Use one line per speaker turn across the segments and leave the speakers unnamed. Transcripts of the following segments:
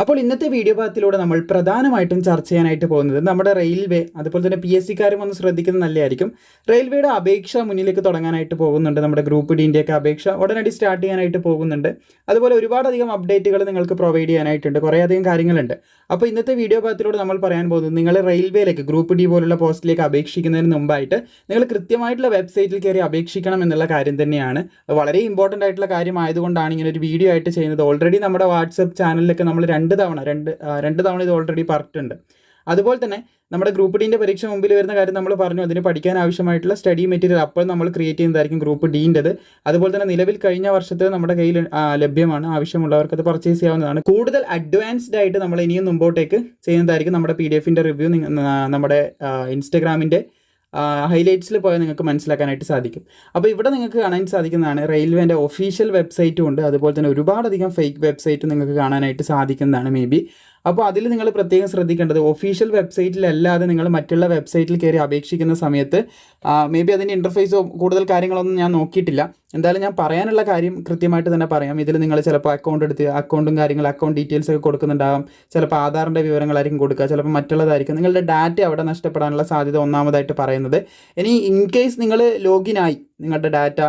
അപ്പോൾ ഇന്നത്തെ വീഡിയോ ഭാഗത്തിലൂടെ നമ്മൾ പ്രധാനമായിട്ടും ചർച്ച ചെയ്യാനായിട്ട് പോകുന്നത് നമ്മുടെ റെയിൽവേ അതുപോലെ തന്നെ PSC-കാരും ഒന്ന് ശ്രദ്ധിക്കുന്നത് നല്ലതായിരിക്കും. റെയിൽവേയുടെ അപേക്ഷ മുന്നിലേക്ക് തുടങ്ങാനായിട്ട് പോകുന്നുണ്ട്. നമ്മുടെ ഗ്രൂപ്പ് ഡിൻ്റെയൊക്കെ അപേക്ഷ ഉടനടി സ്റ്റാർട്ട് ചെയ്യാനായിട്ട് പോകുന്നുണ്ട്. അതുപോലെ ഒരുപാടധികം അപ്ഡേറ്റുകൾ നിങ്ങൾക്ക് പ്രൊവൈഡ് ചെയ്യാനായിട്ടുണ്ട്, കുറേയധികം കാര്യങ്ങളുണ്ട്. അപ്പോൾ ഇന്നത്തെ വീഡിയോ ഭാഗത്തിലൂടെ നമ്മൾ പറയാൻ പോകുന്നത് നിങ്ങൾ റെയിൽവേയിലേക്ക് ഗ്രൂപ്പ് ഡി പോലുള്ള പോസ്റ്റിലേക്ക് അപേക്ഷിക്കുന്നതിന് മുമ്പായിട്ട് നിങ്ങൾ കൃത്യമായിട്ടുള്ള വെബ്സൈറ്റിൽ കയറി അപേക്ഷിക്കണം എന്നുള്ള കാര്യം തന്നെയാണ്. വളരെ ഇമ്പോർട്ടൻ്റ് ആയിട്ടുള്ള കാര്യം ആയതുകൊണ്ടാണ് ഇങ്ങനെ ഒരു വീഡിയോ ആയിട്ട് ചെയ്യുന്നത്. ഓൾറെഡി നമ്മുടെ വാട്സപ്പ് ചാനലിലൊക്കെ നമ്മൾ രണ്ട് തവണ ഇത് ഓൾറെഡി പറഞ്ഞിട്ടുണ്ട്. അതുപോലെ തന്നെ നമ്മുടെ ഗ്രൂപ്പ് ഡിൻ്റെ പരീക്ഷ മുമ്പിൽ വരുന്ന കാര്യം നമ്മൾ പറഞ്ഞു, അതിന് പഠിക്കാൻ ആവശ്യമായിട്ടുള്ള സ്റ്റഡി മെറ്റീരിയൽ അപ്പോൾ നമ്മൾ ക്രിയേറ്റ് ചെയ്യുന്നതായിരിക്കും ഗ്രൂപ്പ് ഡീൻ്റെത്. അതുപോലെ തന്നെ നിലവിൽ കഴിഞ്ഞ വർഷത്തെ നമ്മുടെ കയ്യിൽ ലഭ്യമാണ്, ആവശ്യമുള്ളവർക്ക് അത് പർച്ചേസ് ചെയ്യാവുന്നതാണ്. കൂടുതൽ അഡ്വാൻസ്ഡ് ആയിട്ട് നമ്മൾ ഇനിയും മുമ്പോട്ടേക്ക് ചെയ്യുന്നതായിരിക്കും. നമ്മുടെ PDF-ൻ്റെ റിവ്യൂ നമ്മുടെ ഇൻസ്റ്റഗ്രാമിൻ്റെ ഹൈലൈറ്റ്സിൽ പോയാൽ നിങ്ങൾക്ക് മനസ്സിലാക്കാനായിട്ട് സാധിക്കും. അപ്പോൾ ഇവിടെ നിങ്ങൾക്ക് കാണാൻ സാധിക്കുന്നതാണ് റെയിൽവേൻ്റെ ഒഫീഷ്യൽ വെബ്സൈറ്റും ഉണ്ട്, അതുപോലെ തന്നെ ഒരുപാടധികം ഫേക്ക് വെബ്സൈറ്റ് നിങ്ങൾക്ക് കാണാനായിട്ട് സാധിക്കുന്നതാണ് മേ ബി. അപ്പോൾ അതിൽ നിങ്ങൾ പ്രത്യേകം ശ്രദ്ധിക്കേണ്ടത് ഒഫീഷ്യൽ വെബ്സൈറ്റിലല്ലാതെ നിങ്ങൾ മറ്റുള്ള വെബ്സൈറ്റിൽ കയറി അപേക്ഷിക്കുന്ന സമയത്ത് മേ ബി അതിൻ്റെ ഇൻ്റർഫേസോ കൂടുതൽ കാര്യങ്ങളൊന്നും ഞാൻ നോക്കിയിട്ടില്ല. എന്തായാലും ഞാൻ പറയാനുള്ള കാര്യം കൃത്യമായിട്ട് തന്നെ പറയാം. ഇതിൽ നിങ്ങൾ ചിലപ്പോൾ അക്കൗണ്ടും അക്കൗണ്ട് ഡീറ്റെയിൽസ് ഒക്കെ കൊടുക്കുന്നുണ്ടാകും, ചിലപ്പോൾ ആധാറിൻ്റെ വിവരങ്ങളായിരിക്കും കൊടുക്കുക, ചിലപ്പോൾ മറ്റുള്ളതായിരിക്കും. നിങ്ങളുടെ ഡാറ്റ അവിടെ നഷ്ടപ്പെടാനുള്ള സാധ്യത ഒന്നാമതായിട്ട് പറയുന്നത്. ഇനി ഇൻ കേസ് നിങ്ങൾ ലോഗിനായി നിങ്ങളുടെ ഡാറ്റ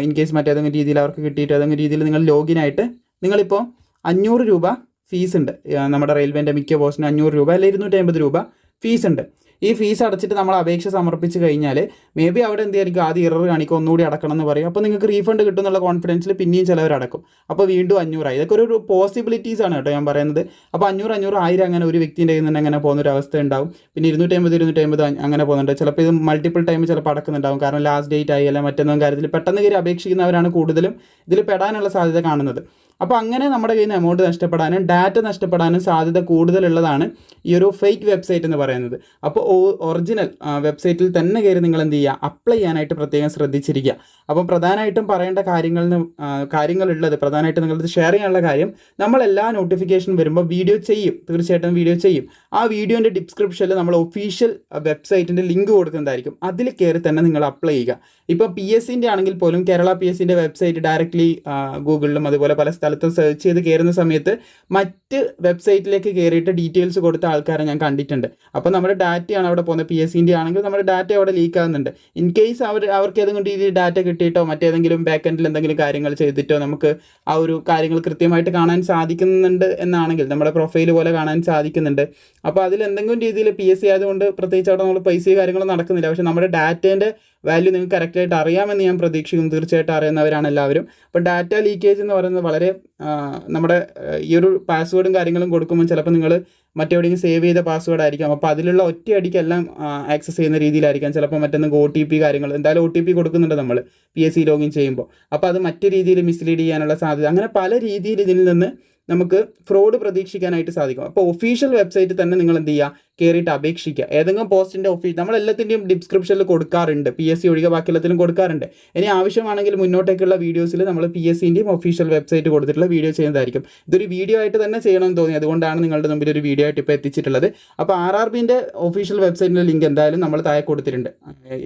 ഇൻ കേസ് മറ്റേതെങ്കിലും രീതിയിൽ അവർക്ക് കിട്ടിയിട്ട് ഏതെങ്കിലും രീതിയിൽ നിങ്ങൾ ലോഗിനായിട്ട് നിങ്ങളിപ്പോൾ 500 രൂപ ഫീസ് ഉണ്ട്. നമ്മുടെ റെയിൽവേൻ്റെ മിക്ക പോസ്റ്റിന് 500 രൂപ അല്ലെങ്കിൽ 250 രൂപ ഫീസ് ഉണ്ട്. ഈ ഫീസ് അടച്ചിട്ട് നമ്മൾ അപേക്ഷ സമർപ്പിച്ച് കഴിഞ്ഞാൽ മേ ബി അവിടെ എന്തായിരിക്കും ആദ്യം ഇറർ കാണിക്കും, ഒന്നുകൂടി അടക്കണം എന്ന് പറയും. അപ്പോൾ നിങ്ങൾക്ക് റീഫണ്ട് കിട്ടും എന്നുള്ള കോൺഫിഡൻസിൽ പിന്നെയും ചിലവർ അടക്കും. അപ്പോൾ വീണ്ടും 500 ഇതൊക്കെ ഒരു പോസിബിലിറ്റീസ് ആണ് കേട്ടോ ഞാൻ പറയുന്നത്. അപ്പോൾ 500, 1000 അങ്ങനെ ഒരു വ്യക്തിൻ്റെ കയ്യിൽ നിന്ന് അങ്ങനെ പോകുന്നൊരു അവസ്ഥ ഉണ്ടാവും. പിന്നെ 250 അങ്ങനെ പോകുന്നുണ്ട്. ചിലപ്പോൾ ഇത് മൾട്ടിപ്പിൾ ടൈം ചിലപ്പോൾ അടക്കുന്നുണ്ടാവും, കാരണം ലാസ്റ്റ് ഡേറ്റ് ആയി അല്ല മറ്റൊന്നും കാര്യത്തിൽ പെട്ടെന്ന് കയറി അപേക്ഷിക്കുന്നവരാണ് കൂടുതലും ഇതിൽ പെടാനുള്ള സാധ്യത കാണുന്നത്. അപ്പോൾ അങ്ങനെ നമ്മുടെ കയ്യിൽ നിന്ന് എമൗണ്ട് നഷ്ടപ്പെടാനും ഡാറ്റ നഷ്ടപ്പെടാനും സാധ്യത കൂടുതലുള്ളതാണ് ഈ ഒരു ഫേക്ക് വെബ്സൈറ്റ് എന്ന് പറയുന്നത്. അപ്പോൾ ഒറിജിനൽ വെബ്സൈറ്റിൽ തന്നെ കയറി നിങ്ങൾ എന്ത് ചെയ്യുക, അപ്ലൈ ചെയ്യാനായിട്ട് പ്രത്യേകം ശ്രദ്ധിച്ചിരിക്കുക. അപ്പം പ്രധാനമായിട്ടും പറയേണ്ട കാര്യങ്ങളുള്ളത് പ്രധാനമായിട്ടും നിങ്ങളത് ഷെയർ ചെയ്യാനുള്ള കാര്യം, നമ്മളെല്ലാ നോട്ടിഫിക്കേഷൻ വരുമ്പോൾ വീഡിയോ ചെയ്യും, തീർച്ചയായിട്ടും വീഡിയോ ചെയ്യും. ആ വീഡിയോൻ്റെ ഡിസ്ക്രിപ്ഷനിൽ നമ്മൾ ഒഫീഷ്യൽ വെബ്സൈറ്റിൻ്റെ ലിങ്ക് കൊടുക്കുന്നതായിരിക്കും, അതിൽ കയറി തന്നെ നിങ്ങൾ അപ്ലൈ ചെയ്യുക. ഇപ്പോൾ PSC-ൻ്റെ ആണെങ്കിൽ പോലും കേരള PSC-ൻ്റെ വെബ്സൈറ്റ് ഡയറക്റ്റ്ലി ഗൂഗിളിലും അതുപോലെ പല സ്ഥലത്തും സെർച്ച് ചെയ്ത് കയറുന്ന സമയത്ത് മറ്റ് വെബ്സൈറ്റിലേക്ക് കയറിയിട്ട് ഡീറ്റെയിൽസ് കൊടുത്ത ആൾക്കാരെ ഞാൻ കണ്ടിട്ടുണ്ട്. അപ്പോൾ നമ്മുടെ ഡാറ്റയാണ് അവിടെ പോകുന്നത്. PSC-ൻ്റെ ആണെങ്കിൽ നമ്മുടെ ഡാറ്റ അവിടെ ലീക്ക് ആകുന്നുണ്ട്. ഇൻ കേസ് അവർക്ക് ഏതെങ്കിലും രീതിയിൽ ഡാറ്റ കിട്ടിയിട്ടോ മറ്റേതെങ്കിലും ബാക്കെൻഡിൽ എന്തെങ്കിലും കാര്യങ്ങൾ ചെയ്തിട്ടോ നമുക്ക് ആ ഒരു കാര്യങ്ങൾ കൃത്യമായിട്ട് കാണാൻ സാധിക്കുന്നുണ്ട് എന്നാണെങ്കിൽ, നമ്മുടെ പ്രൊഫൈൽ പോലെ കാണാൻ സാധിക്കുന്നുണ്ട്. അപ്പോൾ അതിൽ എന്തെങ്കിലും രീതിയിൽ PSC ആയതുകൊണ്ട് പ്രത്യേകിച്ച് അവിടെ നമ്മൾ പൈസ കാര്യങ്ങളൊന്നും നടക്കുന്നില്ല. പക്ഷേ നമ്മുടെ ഡാറ്റേൻ്റെ വാല്യൂ നിങ്ങൾക്ക് കറക്റ്റായിട്ട് അറിയാമെന്ന് ഞാൻ പ്രതീക്ഷിക്കുന്നു. തീർച്ചയായിട്ടും അറിയുന്നവരാണ് എല്ലാവരും. അപ്പോൾ ഡാറ്റ ലീക്കേജ് എന്ന് പറയുന്നത് വളരെ നമ്മുടെ ഈ ഒരു പാസ്വേഡും കാര്യങ്ങളും കൊടുക്കുമ്പോൾ ചിലപ്പോൾ നിങ്ങൾ മറ്റെവിടെയെങ്കിലും സേവ് ചെയ്ത പാസ്വേഡ് ആയിരിക്കാം. അപ്പോൾ അതിലുള്ള ഒറ്റയടിക്കെല്ലാം ആക്സസ് ചെയ്യുന്ന രീതിയിലായിരിക്കാം. ചിലപ്പോൾ മറ്റൊന്ന് OTP കാര്യങ്ങൾ, എന്തായാലും OTP കൊടുക്കുന്നുണ്ട് നമ്മൾ PSC ലോഗിൻ ചെയ്യുമ്പോൾ. അപ്പോൾ അത് മറ്റു രീതിയിൽ മിസ്ലീഡ് ചെയ്യാനുള്ള സാധ്യത, അങ്ങനെ പല രീതിയിൽ ഇതിൽ നിന്ന് നമുക്ക് ഫ്രോഡ് പ്രതീക്ഷിക്കാനായിട്ട് സാധിക്കും. അപ്പോൾ ഒഫീഷ്യൽ വെബ്സൈറ്റിൽ തന്നെ നിങ്ങൾ എന്ത് ചെയ്യുക, കയറിയിട്ട് അപേക്ഷിക്കുക. ഏതെങ്കിലും പോസ്റ്റിൻ്റെ നമ്മളെല്ലാത്തിൻ്റെയും ഡിസ്ക്രിപ്ഷനിൽ കൊടുക്കാറുണ്ട്, PSC ഒഴികെ ബാക്കി എല്ലാത്തിലും കൊടുക്കാറുണ്ട്. ഇനി ആവശ്യമാണെങ്കിൽ മുന്നോട്ടേക്കുള്ള വീഡിയോസിൽ നമ്മൾ PSC-ൻ്റെയും ഒഫീഷ്യൽ വെബ്സൈറ്റ് കൊടുത്തിട്ടുള്ള വീഡിയോ ചെയ്യുന്നതായിരിക്കും. ഇതൊരു വീഡിയോ ആയിട്ട് തന്നെ ചെയ്യണമെന്ന് തോന്നി, അതുകൊണ്ടാണ് നിങ്ങളുടെ മുമ്പിൽ ഒരു വീഡിയോ ആയിട്ട് ഇപ്പോൾ എത്തിച്ചിട്ടുള്ളത്. അപ്പോൾ RRB-ൻ്റെ ഒഫീഷ്യൽ വെബ്സൈറ്റിൻ്റെ ലിങ്ക് എന്തായാലും നമ്മൾ താഴെ കൊടുത്തിട്ടുണ്ട്.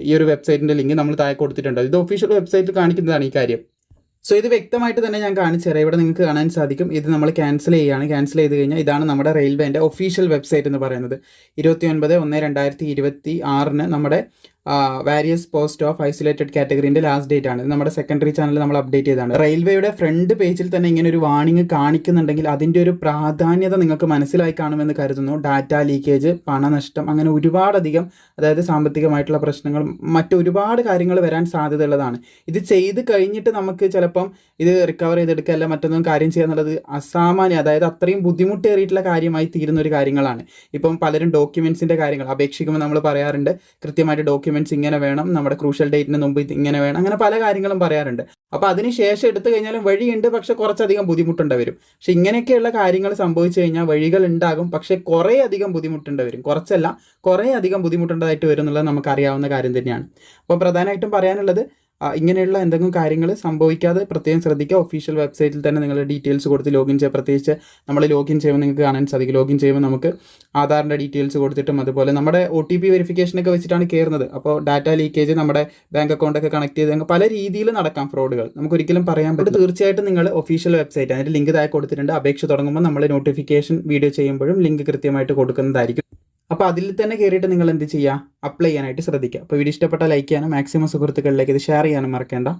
ഈ ഒരു വെബ്സൈറ്റിൻ്റെ ലിങ്ക് നമ്മൾ താഴെ കൊടുത്തിട്ടുണ്ട്. ഇത് ഒഫീഷ്യൽ വെബ്സൈറ്റിൽ കാണിക്കുന്നതാണ് ഈ കാര്യം. സോ ഇത് വ്യക്തമായിട്ട് തന്നെ ഞാൻ കാണിച്ചു തരാം. ഇവിടെ നിങ്ങൾക്ക് കാണാൻ സാധിക്കും. ഇത് നമ്മൾ ക്യാൻസൽ ചെയ്യുകയാണ്. ക്യാൻസൽ ചെയ്ത് കഴിഞ്ഞാൽ ഇതാണ് നമ്മുടെ റെയിൽവേൻ്റെ ഒഫീഷ്യൽ വെബ്സൈറ്റ് എന്ന് പറയുന്നത്. 29/1/2026 നമ്മുടെ വാരിയസ് പോസ്റ്റ് ഓഫ് ഐസൊലേറ്റഡ് കാറ്റഗറിൻ്റെ ലാസ്റ്റ് ഡേറ്റ് ആണ്. നമ്മുടെ സെക്കൻഡറി ചാനൽ നമ്മൾ അപ്ഡേറ്റ് ചെയ്തതാണ്. റെയിൽവേയുടെ ഫ്രണ്ട് പേജിൽ തന്നെ ഇങ്ങനെ ഒരു വാണിംഗ് കാണിക്കുന്നുണ്ടെങ്കിൽ അതിൻ്റെ ഒരു പ്രാധാന്യത നിങ്ങൾക്ക് മനസ്സിലായി കാണുമെന്ന് കരുതുന്നു. ഡാറ്റ ലീക്കേജ്, പണനഷ്ടം, അങ്ങനെ ഒരുപാടധികം, അതായത് സാമ്പത്തികമായിട്ടുള്ള പ്രശ്നങ്ങൾ, ഒരുപാട് കാര്യങ്ങൾ വരാൻ സാധ്യതയുള്ളതാണ്. ഇത് ചെയ്ത് കഴിഞ്ഞിട്ട് നമുക്ക് ചിലപ്പം ഇത് റിക്കവർ ചെയ്തെടുക്കുക അല്ല മറ്റൊന്നും കാര്യം ചെയ്യുക എന്നുള്ളത് അസാമാന്യം, അതായത് അത്രയും ബുദ്ധിമുട്ടേറിയിട്ടുള്ള കാര്യമായി തീരുന്ന ഒരു കാര്യങ്ങളാണ്. ഇപ്പം പലരും ഡോക്യുമെൻസിൻ്റെ കാര്യങ്ങൾ അപേക്ഷിക്കുമ്പോൾ നമ്മൾ പറയാറുണ്ട്, കൃത്യമായിട്ട് ഡോക്യുമെൻറ്റ്സ് ഇങ്ങനെ വേണം, നമ്മുടെ ക്രൂഷ്യൽ ഡേറ്റിന് മുമ്പ് ഇങ്ങനെ വേണം, അങ്ങനെ പല കാര്യങ്ങളും പറയാറുണ്ട്. അപ്പോൾ അതിന് ശേഷം എടുത്തു കഴിഞ്ഞാലും വഴിയുണ്ട്, പക്ഷെ കുറച്ചധികം ബുദ്ധിമുട്ടുണ്ട് വരും. പക്ഷെ ഇങ്ങനെയൊക്കെയുള്ള കാര്യങ്ങൾ സംഭവിച്ചു കഴിഞ്ഞാൽ വഴികൾ ഉണ്ടാകും, പക്ഷേ കുറേ അധികം ബുദ്ധിമുട്ടുണ്ട് വരും. കുറച്ചല്ല, കുറേ അധികം ബുദ്ധിമുട്ടുണ്ടായിട്ട് വരും എന്നുള്ളത് നമുക്കറിയാവുന്ന കാര്യം തന്നെയാണ്. അപ്പോൾ പ്രധാനമായിട്ടും പറയാനുള്ളത്, ഇങ്ങനെയുള്ള എന്തെങ്കിലും കാര്യങ്ങൾ സംഭവിക്കാതെ പ്രത്യേകം ശ്രദ്ധിക്കുക. ഒഫീഷ്യൽ വെബ്സൈറ്റിൽ തന്നെ നിങ്ങൾ ഡീറ്റെയിൽസ് കൊടുത്ത് ലോഗിൻ ചെയ്യുക. പ്രത്യേകിച്ച് നമ്മൾ ലോഗിൻ ചെയ്യുമ്പോൾ നിങ്ങൾക്ക് കാണാൻ സാധിക്കും. ലോഗിൻ ചെയ്യുമ്പോൾ നമുക്ക് ആധാറിൻ്റെ ഡീറ്റെയിൽസ് കൊടുത്തിട്ടും അതുപോലെ നമ്മുടെ OTP വെരിഫിക്കേഷനൊക്കെ വെച്ചിട്ടാണ് കയറുന്നത്. അപ്പോൾ ഡാറ്റ ലീക്കേജ്, നമ്മുടെ ബാങ്ക് അക്കൗണ്ടൊക്കെ കണക്ട് ചെയ്ത് പല രീതിയിൽ നടക്കാം ഫ്രോഡുകൾ. നമുക്കൊരിക്കലും പറയാൻ പറ്റും. തീർച്ചയായിട്ടും നിങ്ങൾ ഒഫീഷ്യൽ വെബ്സൈറ്റ്, അതിൻ്റെ ലിങ്ക് താഴെ കൊടുത്തിട്ടുണ്ട്. അപേക്ഷ തുടങ്ങുമ്പോൾ നമ്മൾ നോട്ടിഫിക്കേഷൻ വീഡിയോ ചെയ്യുമ്പോഴും ലിങ്ക് കൃത്യമായിട്ട് കൊടുക്കുന്നതായിരിക്കും. അപ്പോൾ അതിൽ തന്നെ കയറിയിട്ട് നിങ്ങൾ എന്ത് ചെയ്യുക, അപ്ലൈ ചെയ്യാനായിട്ട് ശ്രദ്ധിക്കുക. അപ്പോൾ വീഡിയോ ഇഷ്ടപ്പെട്ടാൽ ലൈക്ക് ചെയ്യാനും മാക്സിമം സുഹൃത്തുക്കളിലേക്ക് ഇത് ഷെയർ ചെയ്യാനും മറക്കേണ്ട.